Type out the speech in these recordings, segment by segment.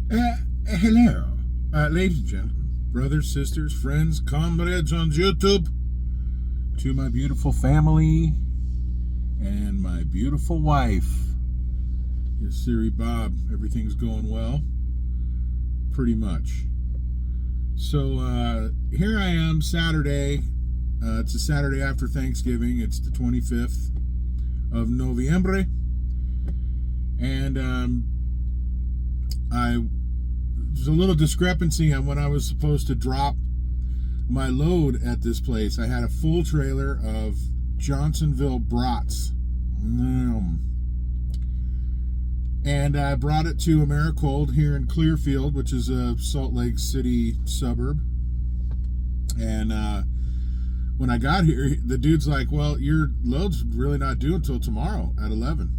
Hello, ladies and gentlemen, brothers, sisters, friends, comrades on YouTube, to my beautiful family and my beautiful wife. Yes, Siri Bob, everything's going well, pretty much. So here I am, Saturday. It's a Saturday after Thanksgiving. It's the 25th of November, and there's a little discrepancy on when I was supposed to drop my load at this place. I had a full trailer of Johnsonville brats. And I brought it to Americold here in Clearfield, which is a Salt Lake City suburb. And when I got here, the dude's like, well, your load's really not due until tomorrow at 11.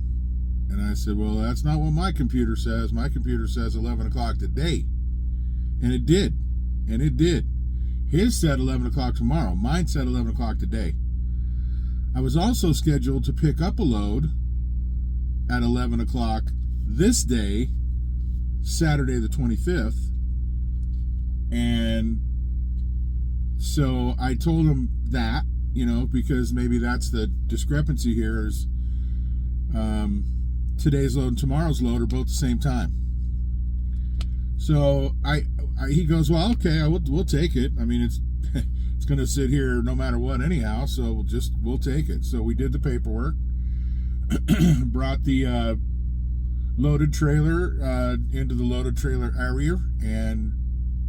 And I said, well, that's not what my computer says. My computer says 11 o'clock today. And it did. And it did. His said 11 o'clock tomorrow. Mine said 11 o'clock today. I was also scheduled to pick up a load at 11 o'clock this day, Saturday the 25th. And so I told him that, because maybe that's the discrepancy here is today's load and tomorrow's load are both the same time. So he goes, well, okay, we'll take it. I mean, it's going to sit here no matter what anyhow, so we'll take it. So we did the paperwork, brought the loaded trailer into the loaded trailer area and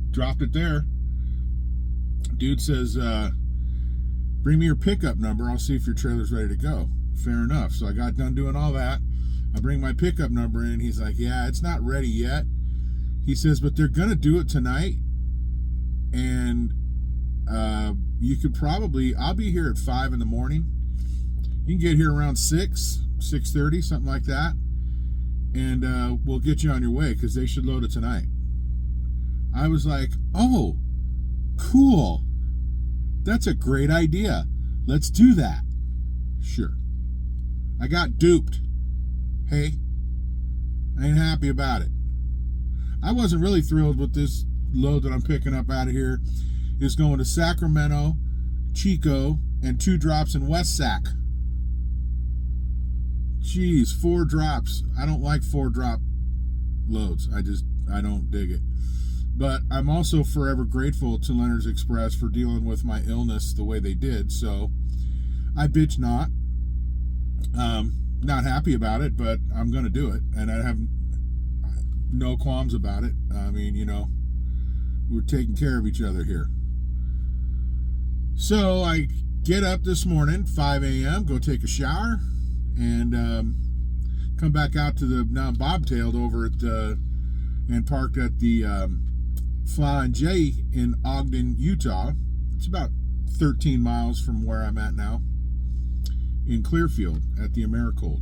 dropped it there. Dude says, bring me your pickup number. I'll see if your trailer's ready to go. Fair enough. So I got done doing all that. I bring my pickup number in. He's like, yeah, it's not ready yet. He says, but they're going to do it tonight. And you could probably, I'll be here at 5 in the morning. You can get here around 6:30, something like that. And we'll get you on your way because they should load it tonight. I was like, oh, cool. That's a great idea. Let's do that. Sure. I got duped. Hey, I ain't happy about it. I wasn't really thrilled with this load that I'm picking up out of here. It's going to Sacramento, Chico, and 2 drops in West Sac. Jeez, 4 drops. I don't like 4 drop loads. I don't dig it. But I'm also forever grateful to Leonard's Express for dealing with my illness the way they did. So I bitch not. Not happy about it, but I'm going to do it. And I have no qualms about it. I mean, we're taking care of each other here. So I get up this morning, 5 a.m., go take a shower, and come back out to the now bobtailed over at and parked at the Fly J in Ogden, Utah. It's about 13 miles from where I'm at now in Clearfield at the Americold.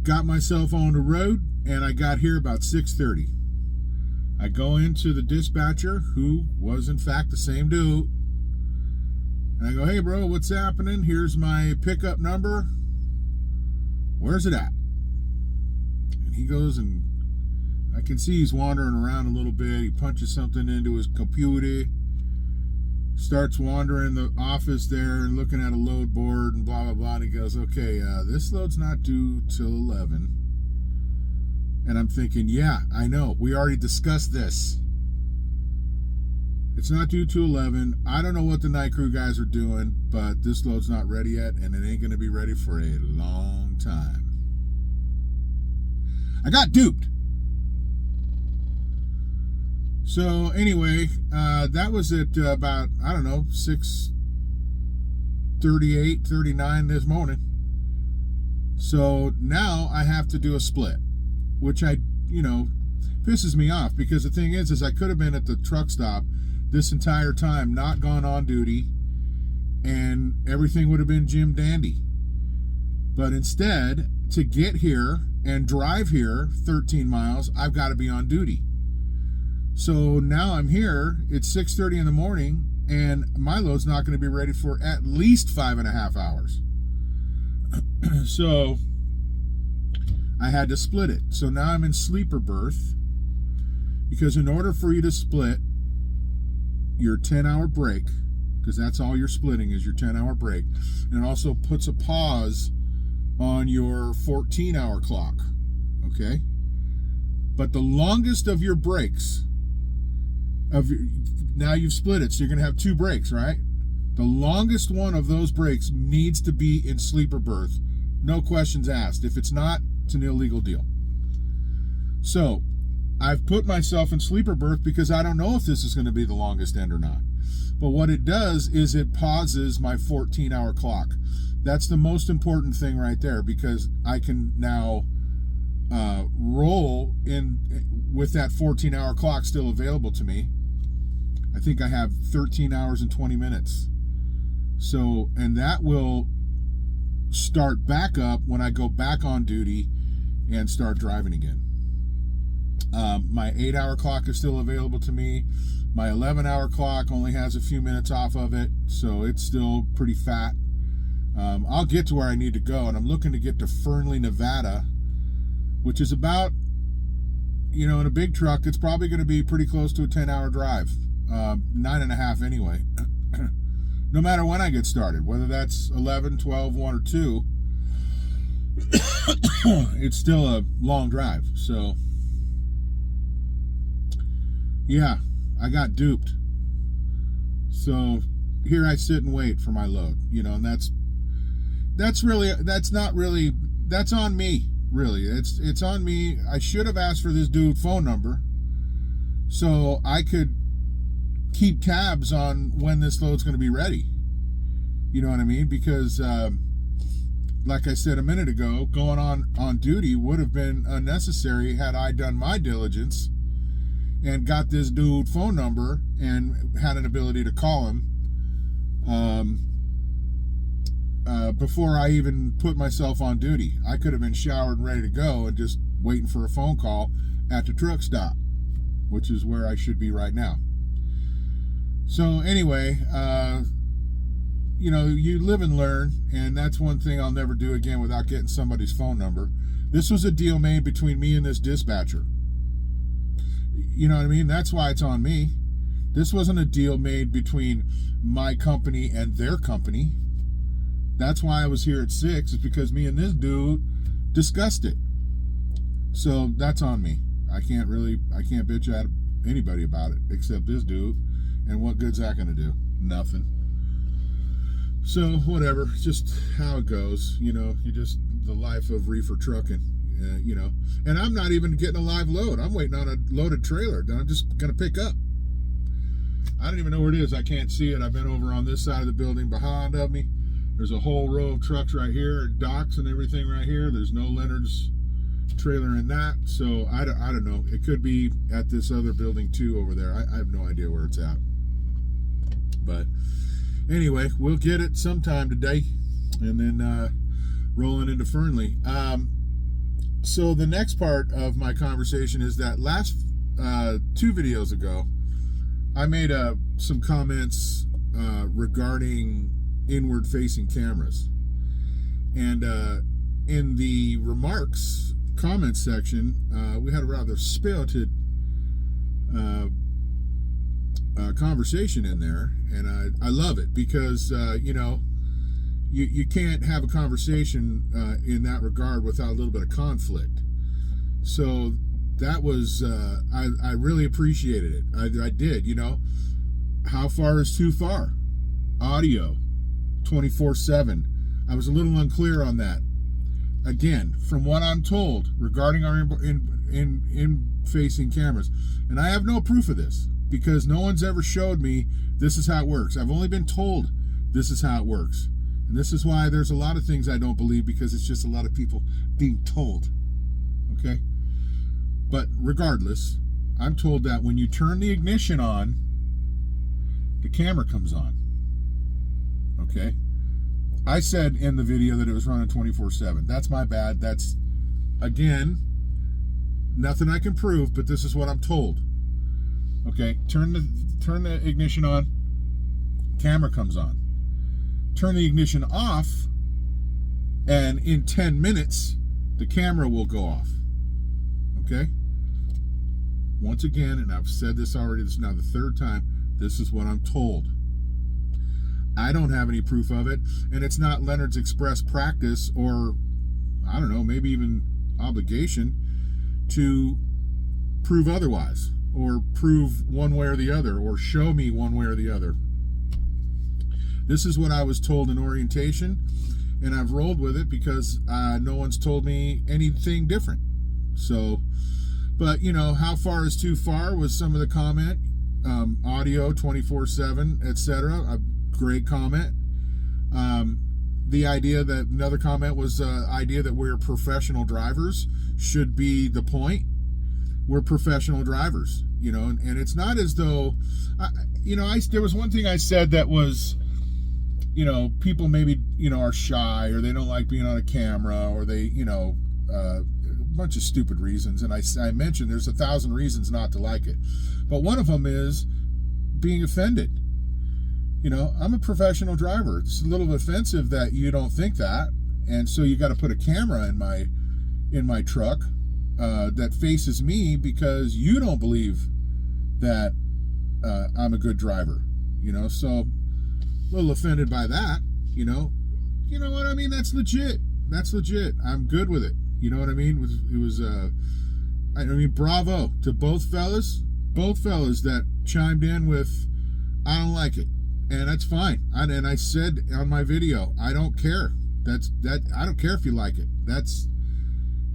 Got myself on the road, and I got here about 6:30. I go into the dispatcher, who was in fact the same dude, and I go, hey bro, what's happening? Here's my pickup number. Where's it at? And he goes, and I can see he's wandering around a little bit. He punches something into his computer, starts wandering the office there and looking at a load board and blah, blah, blah. And he goes, okay, this load's not due till 11. And I'm thinking, yeah, I know. We already discussed this. It's not due till 11. I don't know what the night crew guys are doing, but this load's not ready yet, and it ain't going to be ready for a long time. I got duped. So anyway, that was at about, 6:38, 39 this morning. So now I have to do a split, which pisses me off, because the thing is I could have been at the truck stop this entire time, not gone on duty, and everything would have been Jim Dandy. But instead, to get here and drive here 13 miles, I've got to be on duty. So now I'm here, it's 6:30 in the morning, and my load's not going to be ready for at least 5.5 hours. So I had to split it. So now I'm in sleeper berth, because in order for you to split your 10-hour break, because that's all you're splitting is your 10-hour break, and it also puts a pause on your 14-hour clock, okay? But the longest of your breaks, now you've split it, so you're going to have 2 breaks, right? The longest one of those breaks needs to be in sleeper berth. No questions asked. If it's not, it's an illegal deal. So I've put myself in sleeper berth because I don't know if this is going to be the longest end or not. But what it does is it pauses my 14-hour clock. That's the most important thing right there, because I can now roll in with that 14-hour clock still available to me. I think I have 13 hours and 20 minutes. So, and that will start back up when I go back on duty and start driving again. My 8-hour clock is still available to me. My 11-hour clock only has a few minutes off of it, so it's still pretty fat. I'll get to where I need to go, and I'm looking to get to Fernley, Nevada, which is about, in a big truck, it's probably going to be pretty close to a 10-hour drive. 9.5 anyway. No matter when I get started, whether that's 11, 12, 1, or 2, it's still a long drive. So, yeah, I got duped. So here I sit and wait for my load, and that's on me, really. It's on me. I should have asked for this dude's phone number so I could keep tabs on when this load's going to be ready. You know what I mean? Because like I said a minute ago, going on duty would have been unnecessary had I done my diligence and got this dude's phone number and had an ability to call him before I even put myself on duty. I could have been showered and ready to go and just waiting for a phone call at the truck stop, which is where I should be right now. So anyway, you live and learn, and that's one thing I'll never do again without getting somebody's phone number. This was a deal made between me and this dispatcher. You know what I mean? That's why it's on me. This wasn't a deal made between my company and their company. That's why I was here at 6, is because me and this dude discussed it. So that's on me. I can't bitch at anybody about it except this dude. And what good's that going to do? Nothing. So whatever, just how it goes. The life of reefer trucking. And I'm not even getting a live load. I'm waiting on a loaded trailer that I'm just going to pick up. I don't even know where it is. I can't see it. I've been over on this side of the building behind of me. There's a whole row of trucks right here, and docks and everything right here. There's no Leonard's trailer in that. So I don't know. It could be at this other building too over there. I have no idea where it's at. But anyway, we'll get it sometime today, and then rolling into Fernley. So the next part of my conversation is that last 2 videos ago, I made some comments regarding inward-facing cameras, and in the remarks comment section, we had a rather spirited conversation in there, and I love it because you can't have a conversation in that regard without a little bit of conflict. So that was I really appreciated it. I did. How far is too far? Audio 24/7. I was a little unclear on that. Again, from what I'm told regarding our in-facing cameras, and I have no proof of this because no one's ever showed me this is how it works. I've only been told this is how it works. And this is why there's a lot of things I don't believe, because it's just a lot of people being told. Okay? But regardless, I'm told that when you turn the ignition on, the camera comes on. Okay? I said in the video that it was running 24/7. That's my bad. That's, again, nothing I can prove, but this is what I'm told. Okay? Turn the ignition on, camera comes on. Turn the ignition off, and in 10 minutes, the camera will go off. Okay? Once again, and I've said this already, this is now the third time, this is what I'm told. I don't have any proof of it, and it's not Leonard's express practice, or I don't know, maybe even obligation to prove otherwise, or prove one way or the other, or show me one way or the other. This is what I was told in orientation, and I've rolled with it because no one's told me anything different. So, but you know, how far is too far was some of the comment. Audio 24/7, etc. A great comment. The idea that another comment was idea that we're professional drivers should be the point. We're professional drivers, you know, and it's not as though, there was one thing I said that was, you know, people maybe, you know, are shy, or they don't like being on a camera, or they, you know, a bunch of stupid reasons. And I mentioned there's 1,000 reasons not to like it. But one of them is being offended. You know, I'm a professional driver. It's a little offensive that you don't think that. And so you got to put a camera in my truck that faces me because you don't believe that I'm a good driver. You know, so a little offended by that, you know. You know what I mean? That's legit. That's legit. I'm good with it. You know what I mean? It was bravo to both fellas that chimed in with, I don't like it. And that's fine. And I said on my video, I don't care. I don't care if you like it.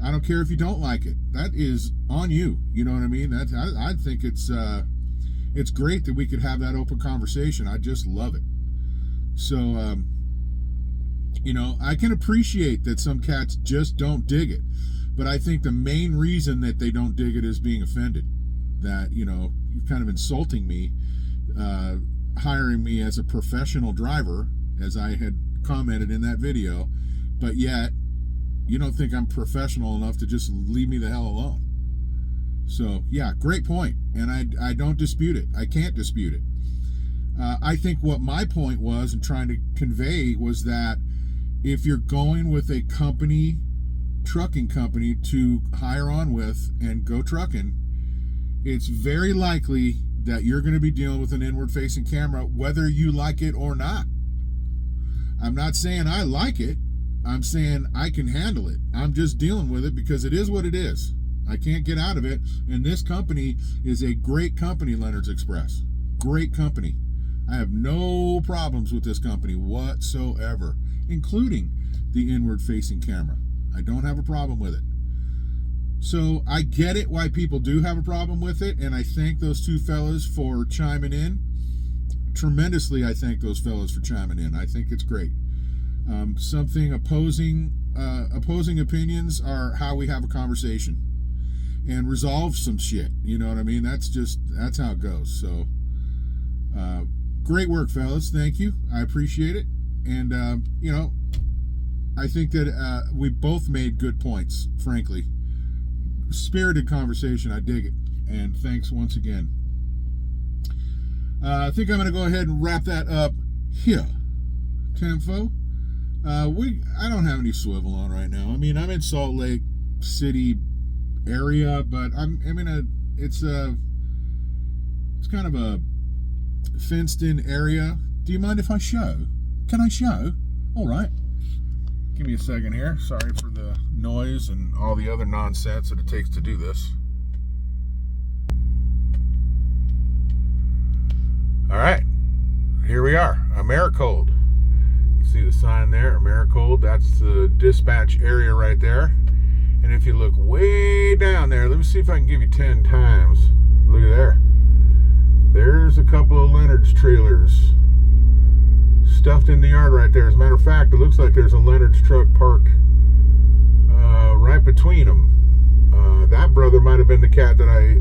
I don't care if you don't like it. That is on you. You know what I mean? I think it's great that we could have that open conversation. I just love it. So, you know, I can appreciate that some cats just don't dig it. But I think the main reason that they don't dig it is being offended. That, you know, you're kind of insulting me, hiring me as a professional driver, as I had commented in that video, but yet you don't think I'm professional enough to just leave me the hell alone. So yeah, great point, and I don't dispute it. I can't dispute it. I think what my point was in trying to convey was that if you're going with a trucking company to hire on with and go trucking, it's very likely that you're going to be dealing with an inward-facing camera, whether you like it or not. I'm not saying I like it. I'm saying I can handle it. I'm just dealing with it because it is what it is. I can't get out of it. And this company is a great company, Leonard's Express. Great company. I have no problems with this company whatsoever, including the inward-facing camera. I don't have a problem with it. So I get it why people do have a problem with it, and I thank those two fellas for chiming in. Tremendously, I thank those fellas for chiming in. I think it's great. Opposing opinions are how we have a conversation and resolve some shit. You know what I mean? That's how it goes. So, great work, fellas. Thank you. I appreciate it. And, you know, I think that we both made good points, frankly. Spirited conversation. I dig it. And thanks once again. I think I'm going to go ahead and wrap that up here. Tempo. I don't have any swivel on right now. I mean, I'm in Salt Lake City area, but it's kind of a fenced in area. Do you mind if I show? Can I show? All right. Give me a second here. Sorry for the noise and all the other nonsense that it takes to do this. All right. Here we are. Americold. You see the sign there, Americold. That's the dispatch area right there. And if you look way down there, let me see if I can give you 10 times. Look at there. There's a couple of Leonard's trailers stuffed in the yard right there. As a matter of fact, it looks like there's a Leonard's truck parked right between them. That brother might have been the cat that I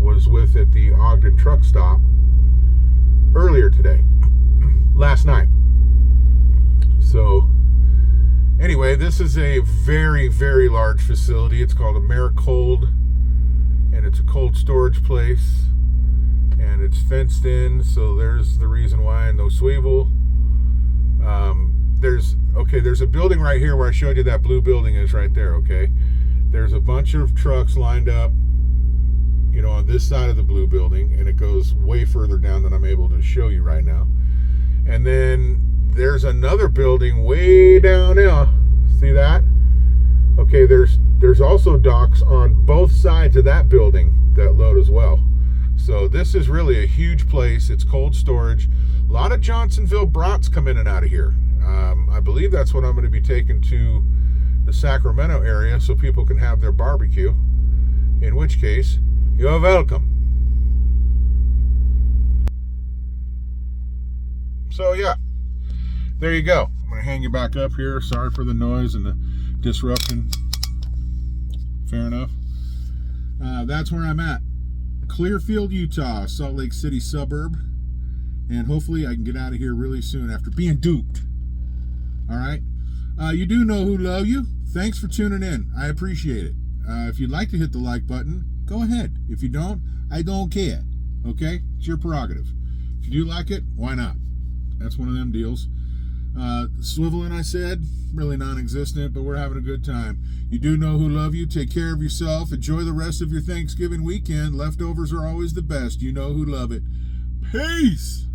was with at the Ogden truck stop earlier today, last night. So anyway, this is a very, very large facility. It's called Americold, and it's a cold storage place, and it's fenced in, so there's the reason why. No swivel. there's a building right here where I showed you that blue building is right there, okay? There's a bunch of trucks lined up, on this side of the blue building, and it goes way further down than I'm able to show you right now. And then there's another building way down there. See that? Okay, there's also docks on both sides of that building that load as well. So this is really a huge place. It's cold storage. A lot of Johnsonville brats come in and out of here. I believe that's what I'm going to be taking to the Sacramento area so people can have their barbecue. In which case, you're welcome. So yeah, there you go. I'm going to hang you back up here. Sorry for the noise and the disruption. Fair enough. That's where I'm at. Clearfield, Utah, Salt Lake City suburb. And hopefully I can get out of here really soon after being duped. All right. You do know who love you. Thanks for tuning in. I appreciate it. If you'd like to hit the like button, go ahead. If you don't, I don't care. Okay? It's your prerogative. If you do like it, why not? That's one of them deals. Swiveling, I said, really non-existent, but we're having a good time. You do know who love you. Take care of yourself. Enjoy the rest of your Thanksgiving weekend. Leftovers are always the best. You know who love it. Peace!